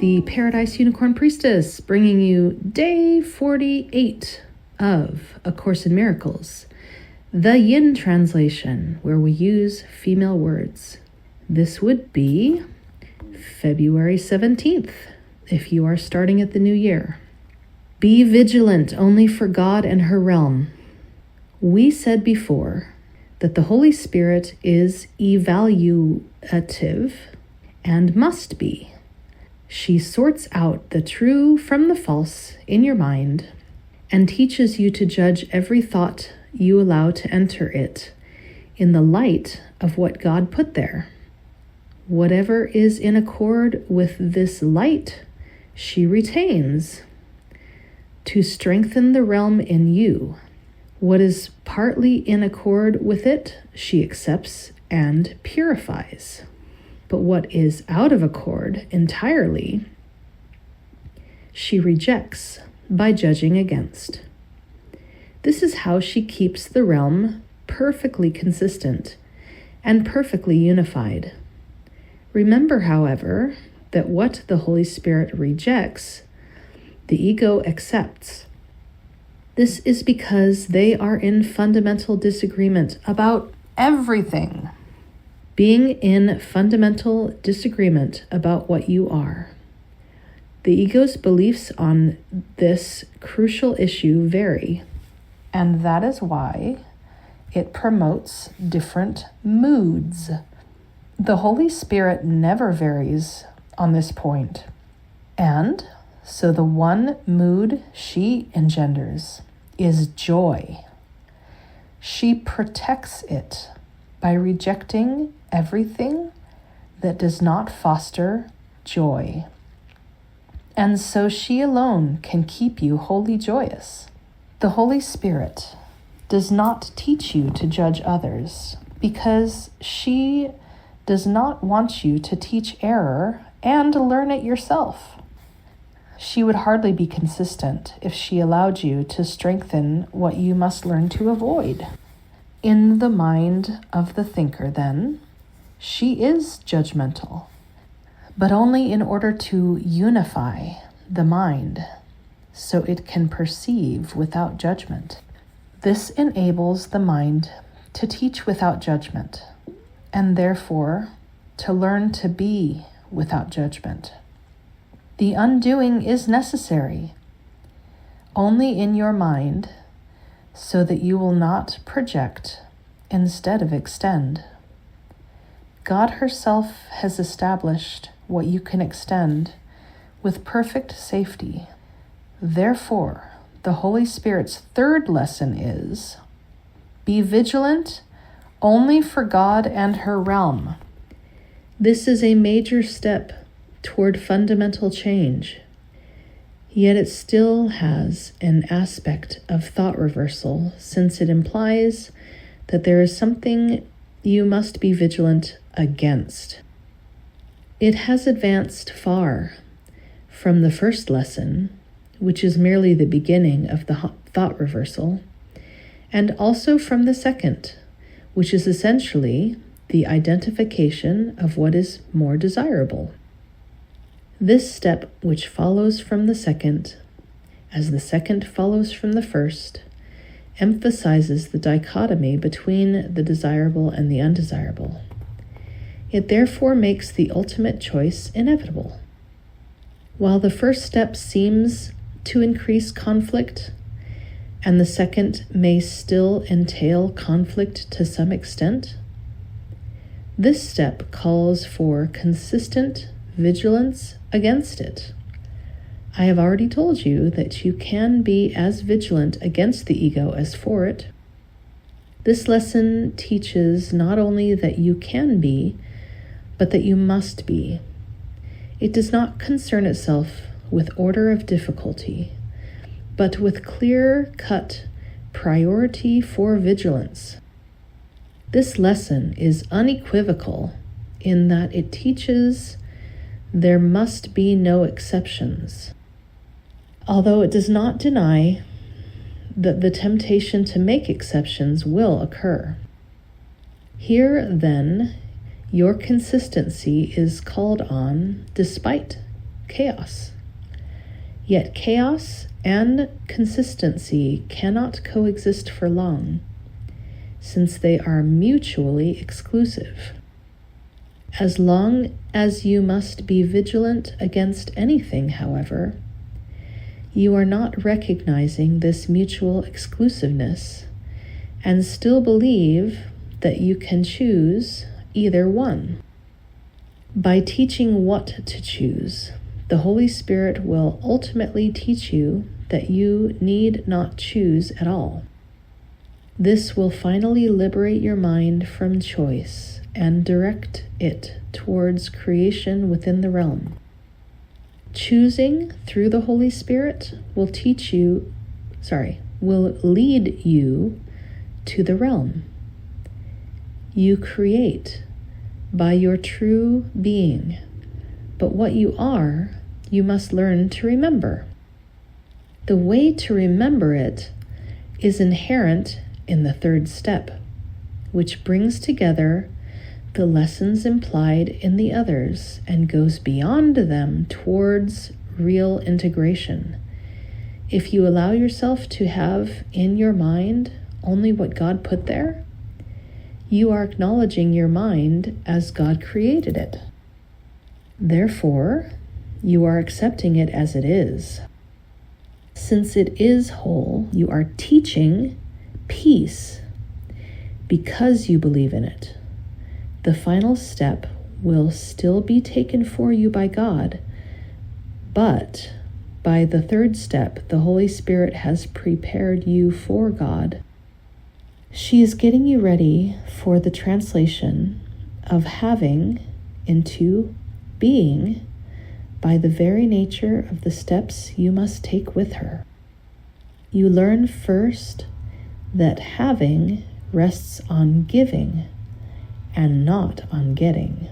the Paradise Unicorn Priestess, bringing you day 48 of A Course in Miracles, the Yin translation, where we use female words. This would be February 17th, if you are starting at the new year. Be vigilant only for God and her realm. We said before that the Holy Spirit is evaluative and must be. She sorts out the true from the false in your mind and teaches you to judge every thought you allow to enter it in the light of what God put there. Whatever is in accord with this light, she retains to strengthen the realm in you. What is partly in accord with it, she accepts and purifies. But what is out of accord entirely, she rejects by judging against. This is how she keeps the realm perfectly consistent and perfectly unified. Remember, however, that what the Holy Spirit rejects, the ego accepts. This is because they are in fundamental disagreement about everything. Being in fundamental disagreement about what you are. The ego's beliefs on this crucial issue vary, and that is why it promotes different moods. The Holy Spirit never varies on this point, and so the one mood she engenders is joy. She protects it by rejecting everything that does not foster joy. And so she alone can keep you wholly joyous. The Holy Spirit does not teach you to judge others because she does not want you to teach error and learn it yourself. She would hardly be consistent if she allowed you to strengthen what you must learn to avoid. In the mind of the thinker, then, she is judgmental, but only in order to unify the mind so it can perceive without judgment. This enables the mind to teach without judgment, and therefore to learn to be without judgment. The undoing is necessary only in your mind, so that you will not project instead of extend. God herself has established what you can extend with perfect safety. Therefore, the Holy Spirit's third lesson is, be vigilant only for God and her realm. This is a major step toward fundamental change. Yet it still has an aspect of thought reversal, since it implies that there is something you must be vigilant against. It has advanced far from the first lesson, which is merely the beginning of the thought reversal, and also from the second, which is essentially the identification of what is more desirable. This step, which follows from the second, as the second follows from the first, emphasizes the dichotomy between the desirable and the undesirable. It therefore makes the ultimate choice inevitable. While the first step seems to increase conflict, and the second may still entail conflict to some extent, this step calls for consistent vigilance against it. I have already told you that you can be as vigilant against the ego as for it. This lesson teaches not only that you can be, but that you must be. It does not concern itself with order of difficulty, but with clear-cut priority for vigilance. This lesson is unequivocal in that it teaches there must be no exceptions, although it does not deny that the temptation to make exceptions will occur. Here, then, your consistency is called on despite chaos. Yet chaos and consistency cannot coexist for long, since they are mutually exclusive. As long as you must be vigilant against anything, however, you are not recognizing this mutual exclusiveness and still believe that you can choose either one. By teaching what to choose, the Holy Spirit will ultimately teach you that you need not choose at all. This will finally liberate your mind from choice and direct it towards creation within the realm. Choosing through the Holy Spirit will lead you to the realm. You create by your true being, but what you are, you must learn to remember. The way to remember it is inherent in the third step, which brings together the lessons implied in the others and goes beyond them towards real integration. If you allow yourself to have in your mind only what God put there, you are acknowledging your mind as God created it. Therefore, you are accepting it as it is. Since it is whole, you are teaching peace because you believe in it. The final step will still be taken for you by God, but by the third step, the Holy Spirit has prepared you for God. She is getting you ready for the translation of having into being by the very nature of the steps you must take with her. You learn first that having rests on giving and not on getting.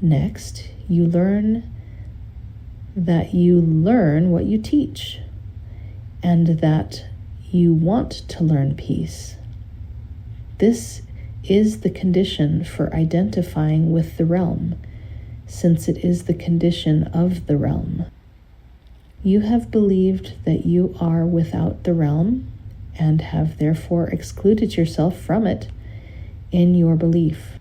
Next, you learn that you learn what you teach, and that you want to learn peace. This is the condition for identifying with the realm, since it is the condition of the realm. You have believed that you are without the realm and have therefore excluded yourself from it in your belief.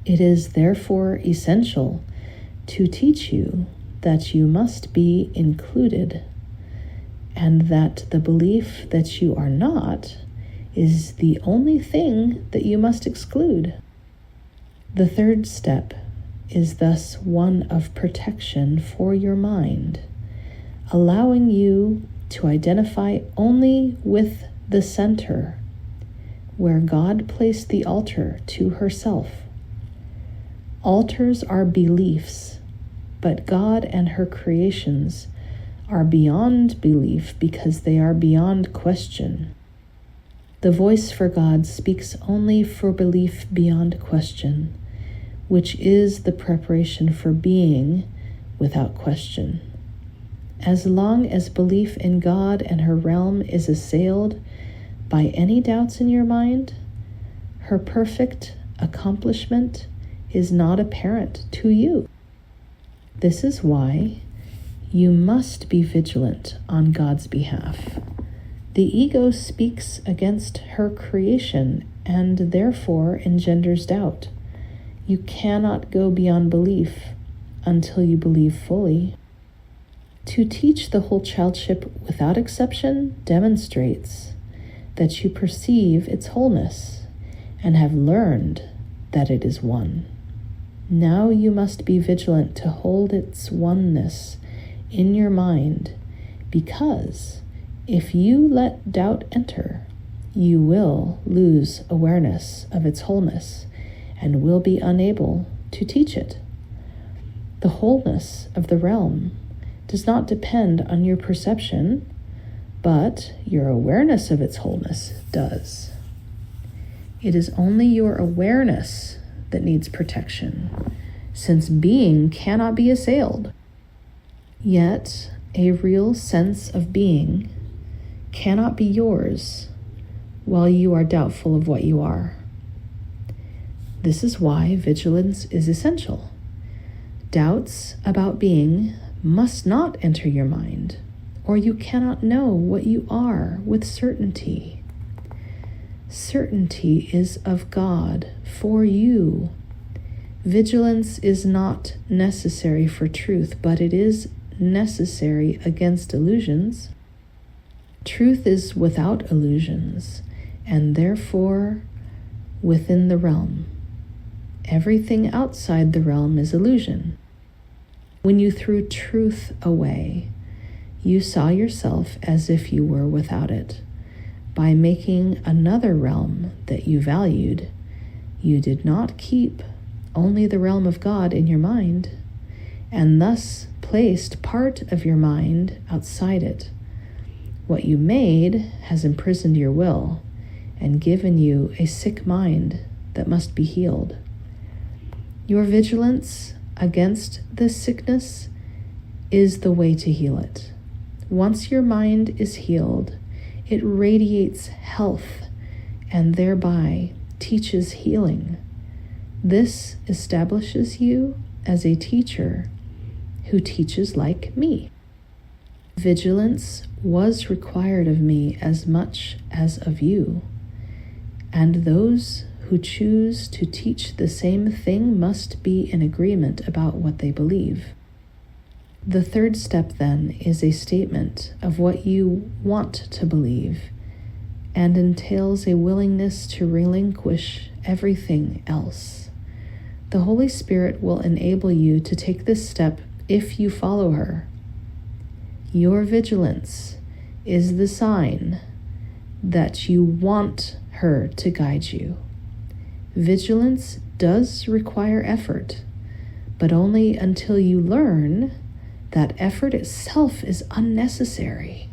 It is therefore essential to teach you that you must be included, and that the belief that you are not is the only thing that you must exclude. The third step is thus one of protection for your mind, allowing you to identify only with the center, where God placed the altar to herself. Altars are beliefs, but God and her creations are beyond belief because they are beyond question. The voice for God speaks only for belief beyond question, which is the preparation for being without question. As long as belief in God and her realm is assailed by any doubts in your mind, her perfect accomplishment is not apparent to you. This is why you must be vigilant on God's behalf. The ego speaks against her creation and therefore engenders doubt. You cannot go beyond belief until you believe fully. To teach the whole childship without exception demonstrates that you perceive its wholeness and have learned that it is one. Now you must be vigilant to hold its oneness in your mind, because if you let doubt enter, you will lose awareness of its wholeness and will be unable to teach it. The wholeness of the realm does not depend on your perception, but your awareness of its wholeness does. It is only your awareness that needs protection, since being cannot be assailed. Yet, a real sense of being cannot be yours while you are doubtful of what you are. This is why vigilance is essential. Doubts about being must not enter your mind, or you cannot know what you are with certainty. Certainty is of God for you. Vigilance is not necessary for truth, but it is necessary against illusions. Truth is without illusions, and therefore within the realm. Everything outside the realm is illusion. When you threw truth away, you saw yourself as if you were without it. By making another realm that you valued, you did not keep only the realm of God in your mind, and thus placed part of your mind outside it. What you made has imprisoned your will and given you a sick mind that must be healed. Your vigilance against this sickness is the way to heal it. Once your mind is healed, it radiates health and thereby teaches healing. This establishes you as a teacher who teaches like me. Vigilance was required of me as much as of you, and those who choose to teach the same thing must be in agreement about what they believe. The third step, then, is a statement of what you want to believe and entails a willingness to relinquish everything else. The Holy Spirit will enable you to take this step if you follow her. Your vigilance is the sign that you want her to guide you. Vigilance does require effort, but only until you learn that effort itself is unnecessary.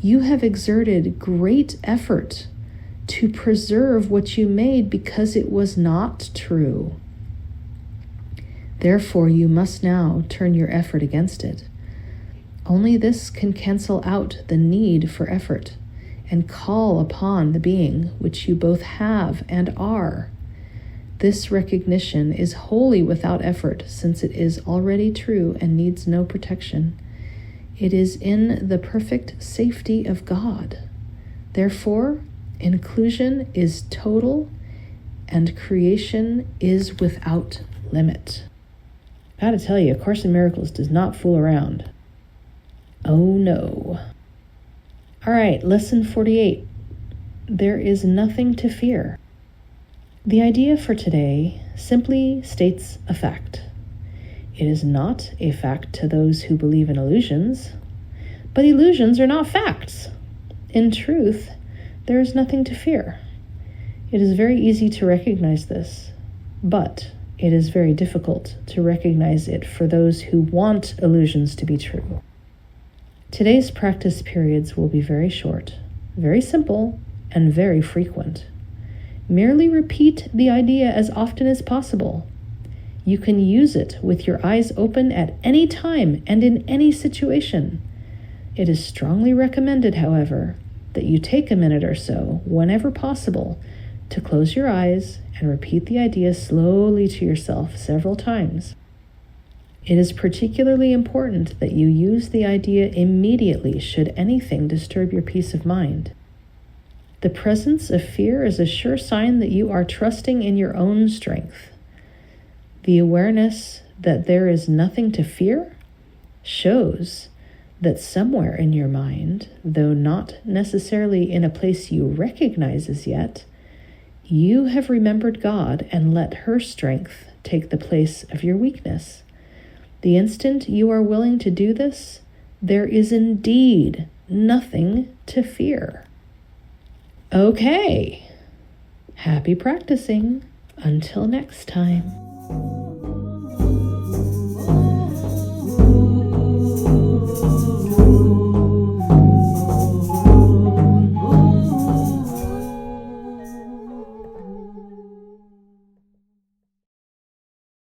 You have exerted great effort to preserve what you made because it was not true. Therefore, you must now turn your effort against it. Only this can cancel out the need for effort and call upon the being which you both have and are. This recognition is wholly without effort, since it is already true and needs no protection. It is in the perfect safety of God. Therefore, inclusion is total and creation is without limit. I gotta tell you, A Course in Miracles does not fool around. Oh no. All right, lesson 48. There is nothing to fear. The idea for today simply states a fact. It is not a fact to those who believe in illusions, but illusions are not facts. In truth, there is nothing to fear. It is very easy to recognize this, but it is very difficult to recognize it for those who want illusions to be true. Today's practice periods will be very short, very simple, and very frequent. Merely repeat the idea as often as possible. You can use it with your eyes open at any time and in any situation. It is strongly recommended, however, that you take a minute or so, whenever possible, to close your eyes and repeat the idea slowly to yourself several times. It is particularly important that you use the idea immediately should anything disturb your peace of mind. The presence of fear is a sure sign that you are trusting in your own strength. The awareness that there is nothing to fear shows that somewhere in your mind, though not necessarily in a place you recognize as yet, you have remembered God and let her strength take the place of your weakness. The instant you are willing to do this, there is indeed nothing to fear. Okay, happy practicing. Until next time.